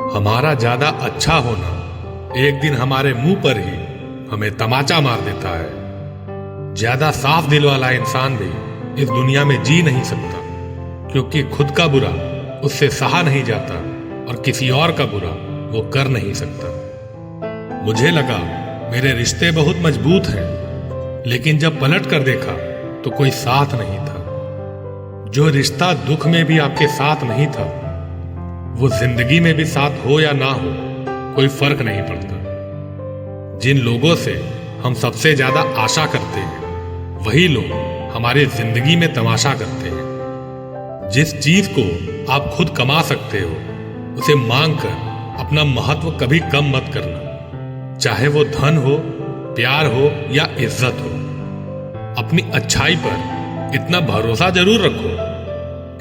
हमारा ज्यादा अच्छा होना एक दिन हमारे मुंह पर ही हमें तमाचा मार देता है। ज्यादा साफ दिल वाला इंसान भी इस दुनिया में जी नहीं सकता, क्योंकि खुद का बुरा उससे सहा नहीं जाता और किसी और का बुरा वो कर नहीं सकता। मुझे लगा मेरे रिश्ते बहुत मजबूत हैं, लेकिन जब पलट कर देखा तो कोई साथ नहीं था। जो रिश्ता दुख में भी आपके साथ नहीं था, वो जिंदगी में भी साथ हो या ना हो कोई फर्क नहीं पड़ता। जिन लोगों से हम सबसे ज्यादा आशा करते हैं, वही लोग हमारी जिंदगी में तमाशा करते हैं। जिस चीज को आप खुद कमा सकते हो, उसे मांग कर अपना महत्व कभी कम मत करना, चाहे वो धन हो, प्यार हो या इज्जत हो। अपनी अच्छाई पर इतना भरोसा जरूर रखो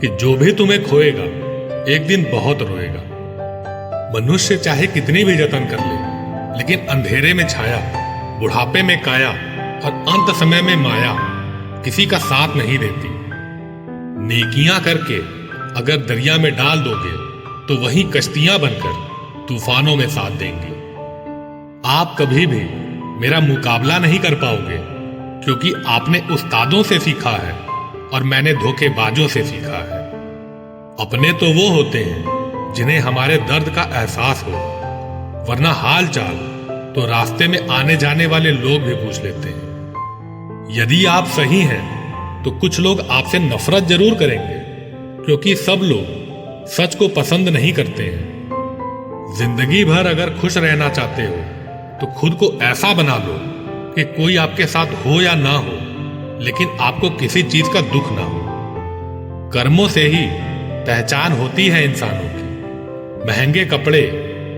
कि जो भी तुम्हें खोएगा एक दिन बहुत रोएगा। मनुष्य चाहे कितनी भी जतन कर ले, लेकिन अंधेरे में छाया, बुढ़ापे में काया और अंत समय में माया किसी का साथ नहीं देती। नेकियां करके अगर दरिया में डाल दोगे तो वही कश्तियां बनकर तूफानों में साथ देंगी। आप कभी भी मेरा मुकाबला नहीं कर पाओगे, क्योंकि आपने उस्तादों से सीखा है और मैंने धोखेबाजों से सीखा है। अपने तो वो होते हैं जिन्हें हमारे दर्द का एहसास हो, वरना हाल चाल तो रास्ते में आने जाने वाले लोग भी पूछ लेते हैं। यदि आप सही हैं तो कुछ लोग आपसे नफरत जरूर करेंगे, क्योंकि सब लोग सच को पसंद नहीं करते हैं। जिंदगी भर अगर खुश रहना चाहते हो तो खुद को ऐसा बना लो कि कोई आपके साथ हो या ना हो, लेकिन आपको किसी चीज का दुख ना हो। कर्मों से ही पहचान होती है इंसानों की। महंगे कपड़े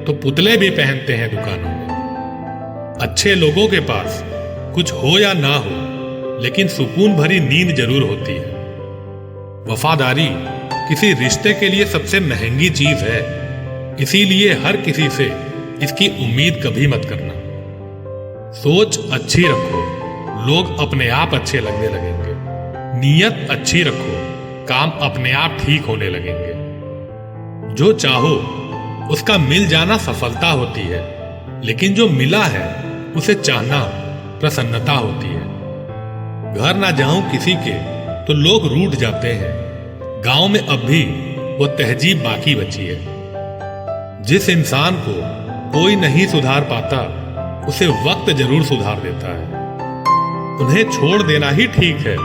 तो पुतले भी पहनते हैं दुकानों में। अच्छे लोगों के पास कुछ हो या ना हो, लेकिन सुकून भरी नींद जरूर होती है। वफादारी किसी रिश्ते के लिए सबसे महंगी चीज है, इसीलिए हर किसी से इसकी उम्मीद कभी मत करना। सोच अच्छी रखो, लोग अपने आप अच्छे लगने लगेंगे। नीयत अच्छी रखो, काम अपने आप ठीक होने लगेंगे। जो चाहो उसका मिल जाना सफलता होती है, लेकिन जो मिला है उसे चाहना प्रसन्नता होती है। घर ना जाऊं किसी के तो लोग रूठ जाते हैं। गांव में अब भी वो तहजीब बाकी बची है। जिस इंसान को कोई नहीं सुधार पाता, उसे वक्त जरूर सुधार देता है। उन्हें छोड़ देना ही ठीक है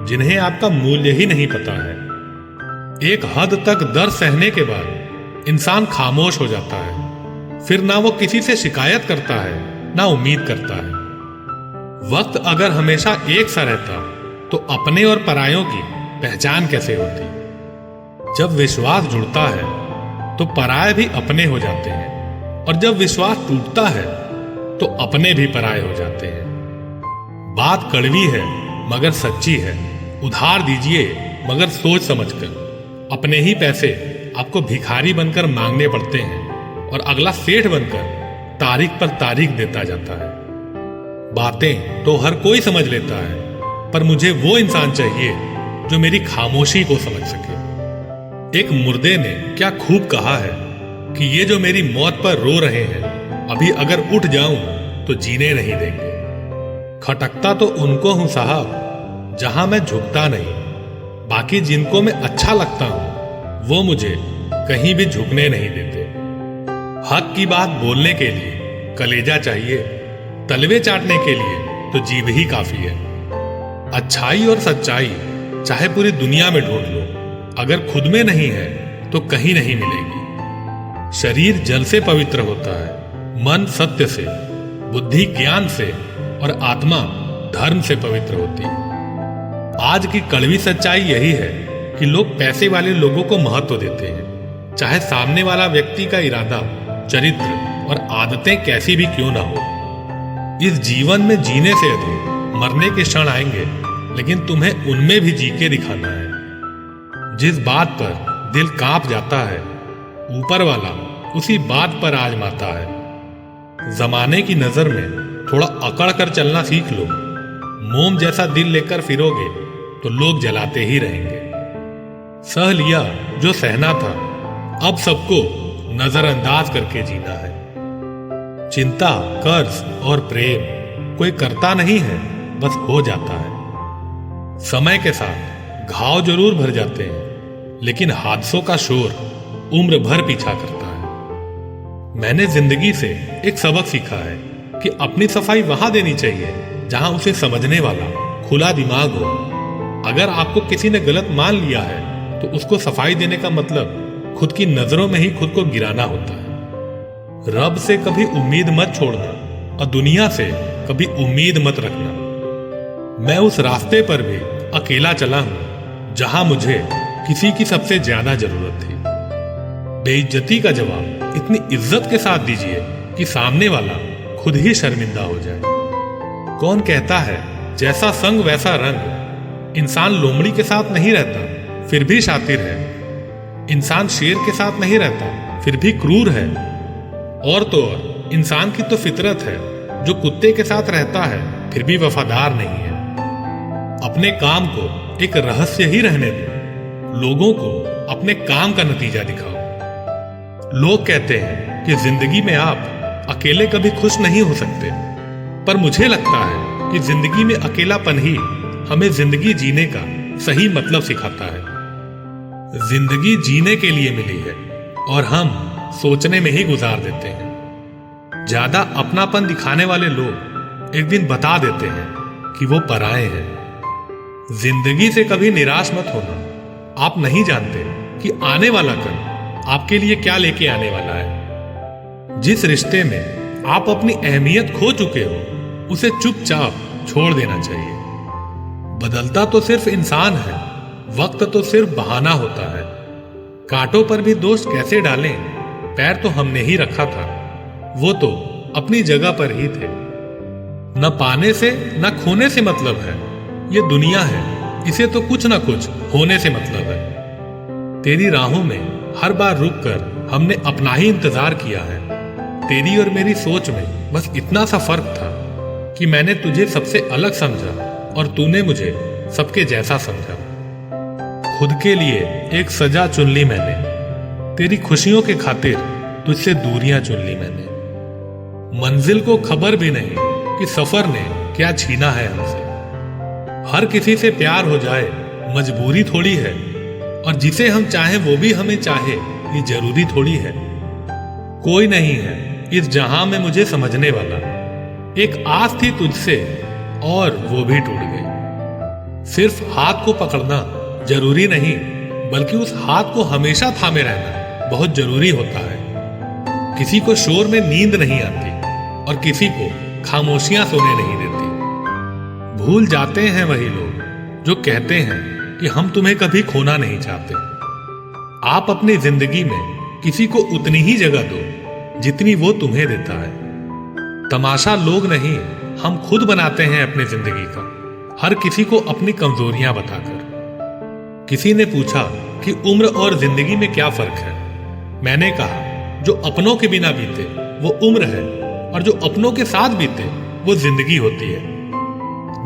जिन्हें आपका मूल्य ही नहीं पता है। एक हद तक दर्द सहने के बाद इंसान खामोश हो जाता है। फिर ना वो किसी से शिकायत करता है, ना उम्मीद करता है। वक्त अगर हमेशा एक सा रहता तो अपने और परायों की पहचान कैसे होती। जब विश्वास जुड़ता है तो पराये भी अपने हो जाते हैं, और जब विश्वास टूटता है तो अपने भी पराये हो जाते हैं। बात कड़वी है मगर सच्ची है। उधार दीजिए मगर सोच समझकर। अपने ही पैसे आपको भिखारी बनकर मांगने पड़ते हैं, और अगला सेठ बनकर तारीख पर तारीख देता जाता है। बातें तो हर कोई समझ लेता है, पर मुझे वो इंसान चाहिए जो मेरी खामोशी को समझ सके। एक मुर्दे ने क्या खूब कहा है कि ये जो मेरी मौत पर रो रहे हैं, अभी अगर उठ जाऊं तो जीने नहीं देंगे। खटकता तो उनको हूं साहब जहां मैं झुकता नहीं, बाकी जिनको मैं अच्छा लगता हूं वो मुझे कहीं भी झुकने नहीं देते। हक की बात बोलने के लिए कलेजा चाहिए, तलवे चाटने के लिए तो जीभ ही काफी है। अच्छाई और सच्चाई चाहे पूरी दुनिया में ढूंढ लो, अगर खुद में नहीं है तो कहीं नहीं मिलेगी। शरीर जल से पवित्र होता है, मन सत्य से, बुद्धि ज्ञान से और आत्मा धर्म से पवित्र होती है। आज की कड़वी सच्चाई यही है कि लोग पैसे वाले लोगों को महत्व देते हैं, चाहे सामने वाला व्यक्ति का इरादा, चरित्र और आदतें कैसी भी क्यों ना हो। इस जीवन में जीने से अधिक मरने के क्षण आएंगे, लेकिन तुम्हें उनमें भी जी के दिखाना है। जिस बात पर दिल कांप जाता है, ऊपर वाला उसी बात पर आजमाता है। जमाने की नजर में थोड़ा अकड़ कर चलना सीख लो। मोम जैसा दिल लेकर फिरोगे तो लोग जलाते ही रहेंगे। सह लिया जो सहना था, अब सबको नजरअंदाज करके जीना है। चिंता, कर्ज और प्रेम कोई करता नहीं है, बस हो जाता है। समय के साथ घाव जरूर भर जाते हैं, लेकिन हादसों का शोर उम्र भर पीछा करता है। मैंने जिंदगी से एक सबक सीखा है कि अपनी सफाई वहां देनी चाहिए जहां उसे समझने वाला खुला दिमाग हो। अगर आपको किसी ने गलत मान लिया है तो उसको सफाई देने का मतलब खुद की नजरों में ही खुद को गिराना होता है। रब से कभी उम्मीद मत छोड़ना और दुनिया से कभी उम्मीद मत रखना। मैं उस रास्ते पर भी अकेला चला हूं जहां मुझे किसी की सबसे ज्यादा जरूरत थी। बेइज्जती का जवाब इतनी इज्जत के साथ दीजिए कि सामने वाला खुद ही शर्मिंदा हो जाए। कौन कहता है जैसा संग वैसा रंग। इंसान लोमड़ी के साथ नहीं रहता फिर भी शातिर है। इंसान शेर के साथ नहीं रहता फिर भी क्रूर है। और तो और इंसान की तो फितरत है, जो कुत्ते के साथ रहता है फिर भी वफादार नहीं है। अपने काम को एक रहस्य ही रहने दो। लोगों को अपने काम का नतीजा दिखाओ। लोग कहते हैं कि जिंदगी में आप अकेले कभी खुश नहीं हो सकते, पर मुझे लगता है कि जिंदगी में अकेलापन ही हमें जिंदगी जीने का सही मतलब सिखाता है। जिंदगी जीने के लिए मिली है और हम सोचने में ही गुजार देते हैं। ज्यादा अपनापन दिखाने वाले लोग एक दिन बता देते हैं कि वो पराए हैं। जिंदगी से कभी निराश मत होना। आप नहीं जानते कि आने वाला कल आपके लिए क्या लेके आने वाला है। जिस रिश्ते में आप अपनी अहमियत खो चुके हो उसे चुपचाप छोड़ देना चाहिए। बदलता तो सिर्फ इंसान है, वक्त तो सिर्फ बहाना होता है। कांटों पर भी दोष कैसे डालें, पैर तो हमने ही रखा था, वो तो अपनी जगह पर ही थे। न पाने से न खोने से मतलब है, ये दुनिया है, इसे तो कुछ ना कुछ होने से मतलब है। तेरी राहों में हर बार रुककर हमने अपना ही इंतजार किया है। तेरी और मेरी सोच में बस इतना सा फर्क था कि मैंने तुझे सबसे अलग समझा और तूने मुझे सबके जैसा समझा। खुद के लिए एक सजा चुन ली मैंने, तेरी खुशियों के खातिर तुझसे दूरियां चुन ली मैंने। मंजिल को खबर भी नहीं कि सफर ने क्या छीना है हमसे। हर किसी से प्यार हो जाए मजबूरी थोड़ी है, और जिसे हम चाहें वो भी हमें चाहे ये जरूरी थोड़ी है। कोई नहीं है इस जहां में मुझे समझने वाला। एक आस थी तुझसे और वो भी टूट गई। सिर्फ हाथ को पकड़ना जरूरी नहीं, बल्कि उस हाथ को हमेशा थामे रहना बहुत जरूरी होता है। किसी को शोर में नींद नहीं आती और किसी को खामोशियां सोने नहीं देती। भूल जाते हैं वही लोग जो कहते हैं कि हम तुम्हें कभी खोना नहीं चाहते। आप अपनी जिंदगी में किसी को उतनी ही जगह दो जितनी वो तुम्हें देता है। तमाशा लोग नहीं, हम खुद बनाते हैं अपनी जिंदगी का, हर किसी को अपनी कमजोरियां बताकर। किसी ने पूछा कि उम्र और जिंदगी में क्या फर्क है। मैंने कहा जो अपनों के बिना बीते वो उम्र है, और जो अपनों के साथ बीते वो जिंदगी होती है।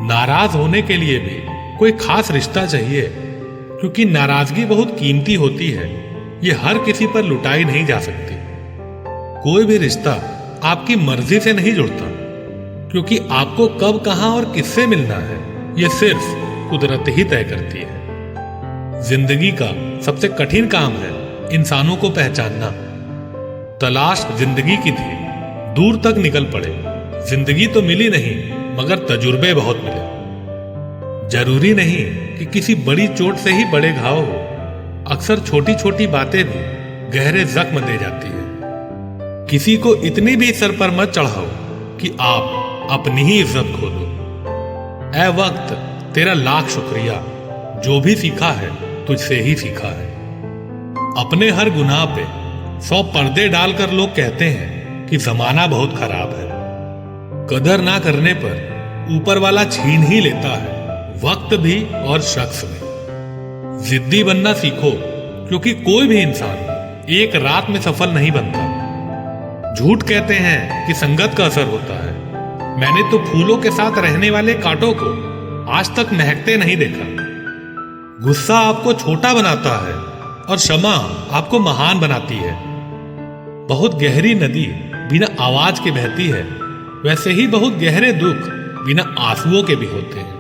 नाराज होने के लिए भी कोई खास रिश्ता चाहिए, क्योंकि नाराजगी बहुत कीमती होती है। ये हर किसी पर लुटाई नहीं जा सकती। कोई भी रिश्ता आपकी मर्जी से नहीं जुड़ता, क्योंकि आपको कब, कहां और किससे मिलना है ये सिर्फ कुदरत ही तय करती है। जिंदगी का सबसे कठिन काम है इंसानों को पहचानना। तलाश जिंदगी की थी, दूर तक निकल पड़े। जिंदगी तो मिली नहीं, मगर तजुर्बे बहुत मिले। जरूरी नहीं कि किसी बड़ी चोट से ही बड़े घाव हो। अक्सर छोटी छोटी बातें भी गहरे जख्म दे जाती है। किसी को इतनी भी सर पर मत चढ़ाओ कि आप अपनी ही इज्जत खो दो। ऐ वक्त तेरा लाख शुक्रिया, जो भी सीखा है तुझसे ही सीखा है। अपने हर गुनाह पे 100 पर्दे डालकर लोग कहते हैं कि जमाना बहुत खराब है। कदर ना करने पर ऊपर वाला छीन ही लेता है, वक्त भी और शख्स भी। जिद्दी बनना सीखो, क्योंकि कोई भी इंसान एक रात में सफल नहीं बनता। झूठ कहते हैं कि संगत का असर होता है। मैंने तो फूलों के साथ रहने वाले कांटों को आज तक महकते नहीं देखा। गुस्सा आपको छोटा बनाता है और क्षमा आपको महान बनाती है। बहुत गहरी नदी बिना आवाज के बहती है, वैसे ही बहुत गहरे दुख बिना आंसुओं के भी होते हैं।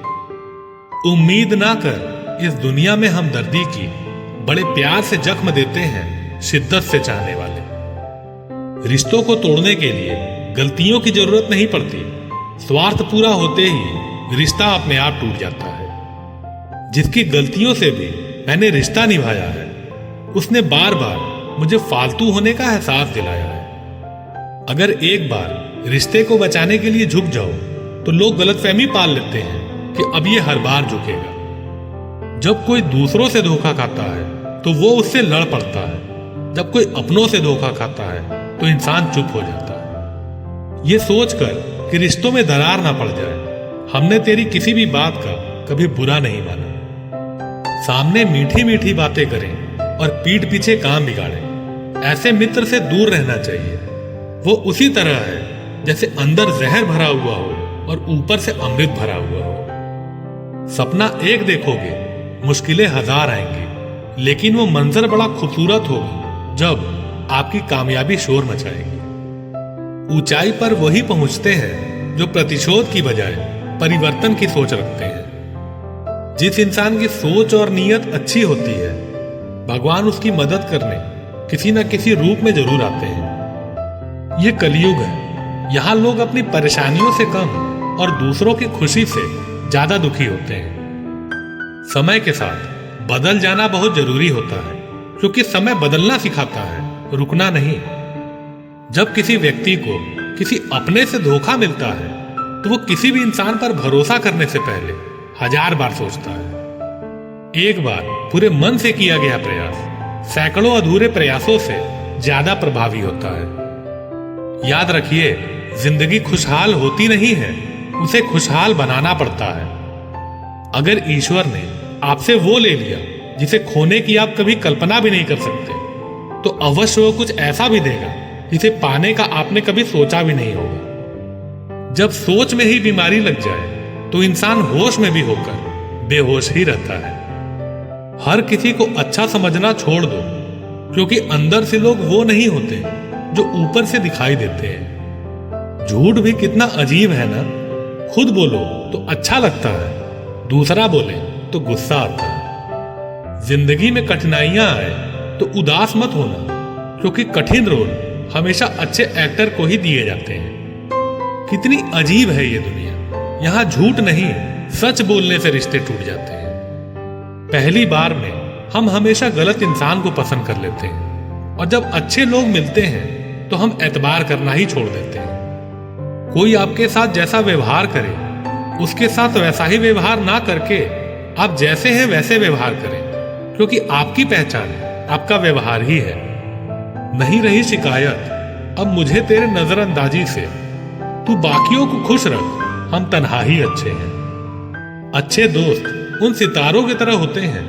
उम्मीद ना कर इस दुनिया में हमदर्दी की, बड़े प्यार से जख्म देते हैं शिद्दत से चाहने वाले। रिश्तों को तोड़ने के लिए गलतियों की जरूरत नहीं पड़ती, स्वार्थ पूरा होते ही रिश्ता अपने आप टूट जाता है। जिसकी गलतियों से भी मैंने रिश्ता निभाया है, उसने बार बार मुझे फालतू होने का एहसास दिलाया है। अगर एक बार रिश्ते को बचाने के लिए झुक जाओ तो लोग गलतफहमी पाल लेते हैं कि अब ये हर बार झुकेगा। जब कोई दूसरों से धोखा खाता है तो वो उससे लड़ पड़ता है, जब कोई अपनों से धोखा खाता है तो इंसान चुप हो जाता है। ये सोचकर कि रिश्तों में दरार ना पड़ जाए, हमने तेरी किसी भी बात का कभी बुरा नहीं माना। सामने मीठी मीठी बातें करें और पीठ पीछे काम बिगाड़ें, ऐसे मित्र से दूर रहना चाहिए। वो उसी तरह है जैसे अंदर जहर भरा हुआ हो और ऊपर से अमृत भरा हुआ हो। सपना एक देखोगे, मुश्किलें हजार आएंगी, लेकिन वो मंजर बड़ा खूबसूरत होगा जब आपकी कामयाबी शोर मचाएगी। ऊंचाई पर वही पहुंचते हैं जो प्रतिशोध की बजाय परिवर्तन की सोच रखते हैं। जिस इंसान की सोच और नीयत अच्छी होती है, भगवान उसकी मदद करने किसी न किसी रूप में जरूर आते हैं। ये कलयुग है, यहाँ लोग अपनी परेशानियों से कम और दूसरों की खुशी से ज्यादा दुखी होते हैं। समय के साथ बदल जाना बहुत जरूरी होता है, क्योंकि समय बदलना सिखाता है, रुकना नहीं। जब किसी व्यक्ति को किसी अपने से धोखा मिलता है तो वो किसी भी इंसान पर भरोसा करने से पहले 1000 बार सोचता है। एक बार पूरे मन से किया गया प्रयास सैकड़ों अधूरे प्रयासों से ज्यादा प्रभावी होता है। याद रखिए, जिंदगी खुशहाल होती नहीं है, उसे खुशहाल बनाना पड़ता है। अगर ईश्वर ने आपसे वो ले लिया जिसे खोने की आप कभी कल्पना भी नहीं कर सकते, तो अवश्य वो कुछ ऐसा भी देगा जिसे पाने का आपने कभी सोचा भी नहीं होगा। जब सोच में ही बीमारी लग जाए तो इंसान होश में भी होकर बेहोश ही रहता है। हर किसी को अच्छा समझना छोड़ दो, क्योंकि अंदर से लोग वो नहीं होते जो ऊपर से दिखाई देते हैं। झूठ भी कितना अजीब है ना, खुद बोलो तो अच्छा लगता है, दूसरा बोले तो गुस्सा आता है। जिंदगी में कठिनाइयां आए तो उदास मत होना, क्योंकि कठिन रोल हमेशा अच्छे एक्टर को ही दिए जाते हैं। कितनी अजीब है ये दुनिया, यहाँ झूठ नहीं सच बोलने से रिश्ते टूट जाते हैं। पहली बार में हम हमेशा गलत इंसान को पसंद कर लेते हैं, और जब अच्छे लोग मिलते हैं तो हम एतबार करना ही छोड़ देते हैं। कोई आपके साथ जैसा व्यवहार करे, उसके साथ वैसा ही व्यवहार ना करके आप जैसे हैं वैसे व्यवहार करें, क्योंकि आपकी पहचान आपका व्यवहार ही है। नहीं रही शिकायत अब मुझे तेरे नजरअंदाजी से, तू बाकियों को खुश रख, हम तन्हा ही अच्छे हैं। अच्छे दोस्त उन सितारों की तरह होते हैं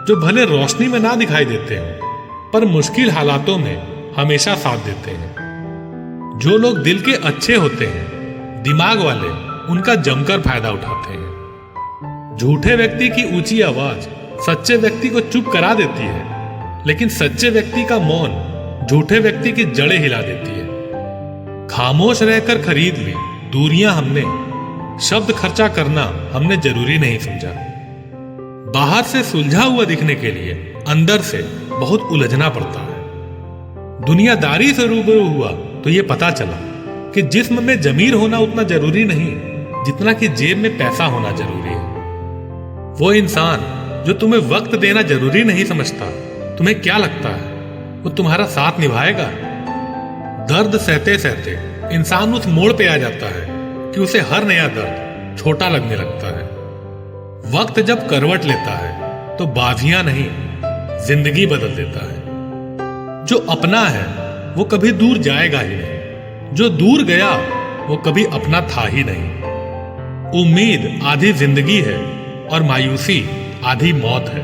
जो भले रोशनी में ना दिखाई देते हो, पर मुश्किल हालातों में हमेशा साथ देते हैं। जो लोग दिल के अच्छे होते हैं, दिमाग वाले उनका जमकर फायदा उठाते हैं। झूठे व्यक्ति की ऊंची आवाज सच्चे व्यक्ति को चुप करा देती है, लेकिन सच्चे व्यक्ति का मौन झूठे व्यक्ति की जड़ें हिला देती है। खामोश रहकर खरीद ली दूरियां हमने, शब्द खर्चा करना हमने जरूरी नहीं समझा। बाहर से सुलझा हुआ दिखने के लिए अंदर से बहुत उलझना पड़ता है। दुनियादारी से रूबरू हुआ तो ये पता चला कि जिस्म में जमीर होना उतना जरूरी नहीं जितना कि जेब में पैसा होना जरूरी है। वो इंसान जो तुम्हें वक्त देना जरूरी नहीं समझता, तुम्हें क्या लगता है वो तुम्हारा साथ निभाएगा? दर्द सहते सहते इंसान उस मोड़ पे आ जाता है कि उसे हर नया दर्द छोटा लगने लगता है। वक्त जब करवट लेता है तो बाजियां नहीं, जिंदगी बदल देता है। जो अपना है वो कभी दूर जाएगा ही नहीं, जो दूर गया वो कभी अपना था ही नहीं। उम्मीद आधी जिंदगी है और मायूसी आधी मौत है।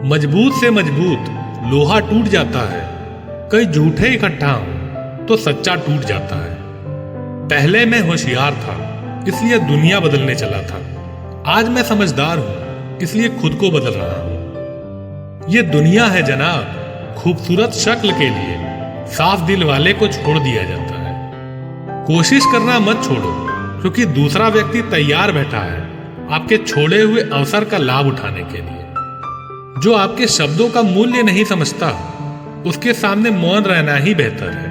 मजबूत से मजबूत लोहा टूट जाता है, कई झूठे इकट्ठा हो तो सच्चा टूट जाता है। पहले मैं होशियार था इसलिए दुनिया बदलने चला था, आज मैं समझदार हूं इसलिए खुद को बदल रहा हूं। ये दुनिया है जनाब, खूबसूरत शक्ल के लिए साफ दिल वाले को छोड़ दिया जाता है। कोशिश करना मत छोड़ो, क्योंकि दूसरा व्यक्ति तैयार बैठा है आपके छोड़े हुए अवसर का लाभ उठाने के लिए। जो आपके शब्दों का मूल्य नहीं समझता, उसके सामने मौन रहना ही बेहतर है।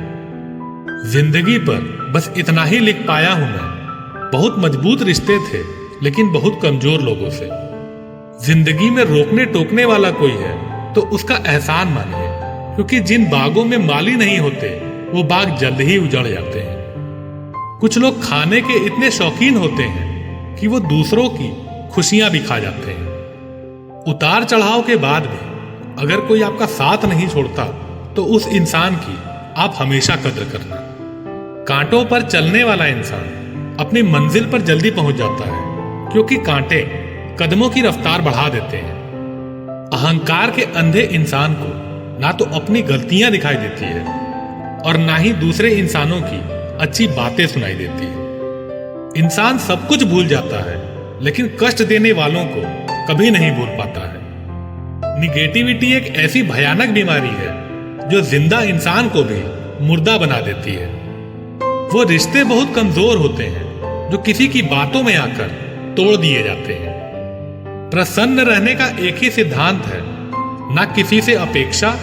जिंदगी पर बस इतना ही लिख पाया हूं मैं, बहुत मजबूत रिश्ते थे लेकिन बहुत कमजोर लोगों से। जिंदगी में रोकने टोकने वाला कोई है तो उसका एहसान मानिए, क्योंकि जिन बागों में माली नहीं होते वो बाग जल्द ही उजड़ जाते हैं। कुछ लोग खाने के इतने शौकीन होते हैं कि वो दूसरों की खुशियां भी खा जाते हैं। उतार चढ़ाव के बाद भी अगर कोई आपका साथ नहीं छोड़ता तो उस इंसान की आप हमेशा कद्र करना। कांटों पर चलने वाला इंसान अपनी मंजिल पर जल्दी पहुंच जाता है, क्योंकि कांटे कदमों की रफ्तार बढ़ा देते हैं। अहंकार के अंधे इंसान को ना तो अपनी गलतियां दिखाई देती है और ना ही दूसरे इंसानों की अच्छी बातें सुनाई देती है। इंसान सब कुछ भूल जाता है, लेकिन कष्ट देने वालों को कभी नहीं भूल पाता है। निगेटिविटी एक ऐसी भयानक बीमारी है जो जिंदा इंसान को भी मुर्दा बना देती है। वो रिश्ते बहुत कमजोर होते हैं जो किसी की बातों में आकर तोड़ दिए जाते हैं। प्रसन्न रहने का एक ही सिद्धांत है, ना किसी से अपेक्षा,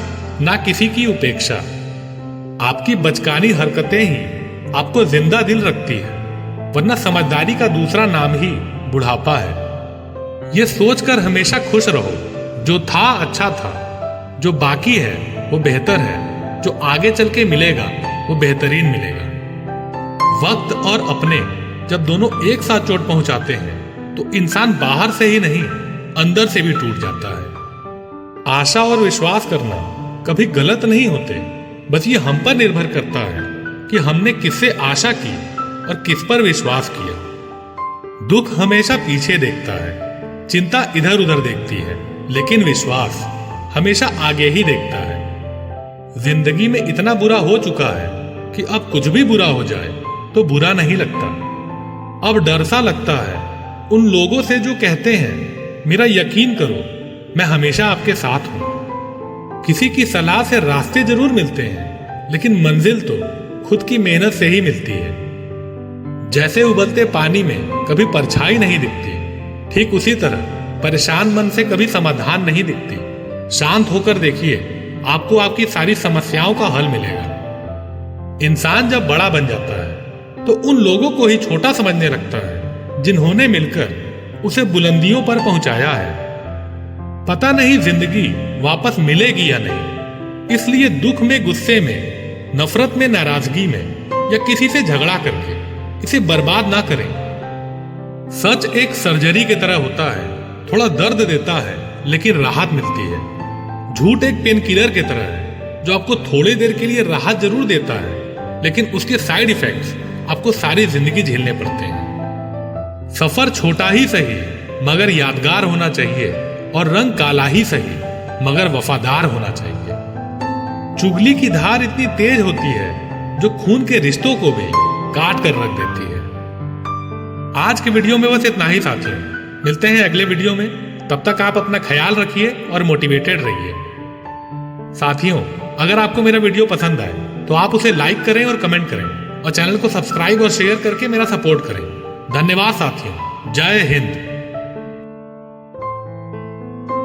ना किसी की उपेक्षा। आपकी बचकानी हरकतें ही आपको जिंदा दिल रखती है, वरना समझदारी का दूसरा नाम ही बुढ़ापा है। ये सोचकर हमेशा खुश रहो, जो था अच्छा था, जो बाकी है वो बेहतर है, जो आगे चल के मिलेगा वो बेहतरीन मिलेगा। वक्त और अपने जब दोनों एक साथ चोट पहुंचाते हैं तो इंसान बाहर से ही नहीं अंदर से भी टूट जाता है। आशा और विश्वास करना कभी गलत नहीं होते, बस ये हम पर निर्भर करता है कि हमने किससे आशा की और किस पर विश्वास किया। दुख हमेशा पीछे देखता है, चिंता इधर उधर देखती है, लेकिन विश्वास हमेशा आगे ही देखता है। जिंदगी में इतना बुरा हो चुका है कि अब कुछ भी बुरा हो जाए तो बुरा नहीं लगता। अब डर सा लगता है उन लोगों से जो कहते हैं मेरा यकीन करो, मैं हमेशा आपके साथ हूं। किसी की सलाह से रास्ते जरूर मिलते हैं, लेकिन मंजिल तो खुद की मेहनत से ही मिलती है। जैसे उबलते पानी में कभी परछाई नहीं दिखती, ठीक उसी तरह परेशान मन से कभी समाधान नहीं दिखती। शांत होकर देखिए, आपको आपकी सारी समस्याओं का हल मिलेगा। इंसान जब बड़ा बन जाता है तो उन लोगों को ही छोटा समझने लगता है जिन्होंने मिलकर उसे बुलंदियों पर पहुंचाया है। पता नहीं जिंदगी वापस मिलेगी या नहीं, इसलिए दुख में, गुस्से में, नफरत में, नाराजगी में या किसी से झगड़ा करके इसे बर्बाद ना करें। सच एक सर्जरी की तरह होता है, थोड़ा दर्द देता है लेकिन राहत मिलती है। झूठ एक पेन किलर की तरह है जो आपको थोड़ी देर के लिए राहत जरूर देता है, लेकिन उसके साइड इफेक्ट्स आपको सारी जिंदगी झेलने पड़ते हैं। सफर छोटा ही सही मगर यादगार होना चाहिए, और रंग काला ही सही मगर वफादार होना चाहिए। चुगली की धार इतनी तेज होती है जो खून के रिश्तों को भी काट कर रख देती है। आज के वीडियो में बस इतना ही साथियों, मिलते हैं अगले वीडियो में। तब तक आप अपना ख्याल रखिए और मोटिवेटेड रहिए। साथियों, अगर आपको मेरा वीडियो पसंद आए तो आप उसे लाइक करें और कमेंट करें, और चैनल को सब्सक्राइब और शेयर करके मेरा सपोर्ट करें। धन्यवाद साथियों। जय हिंद।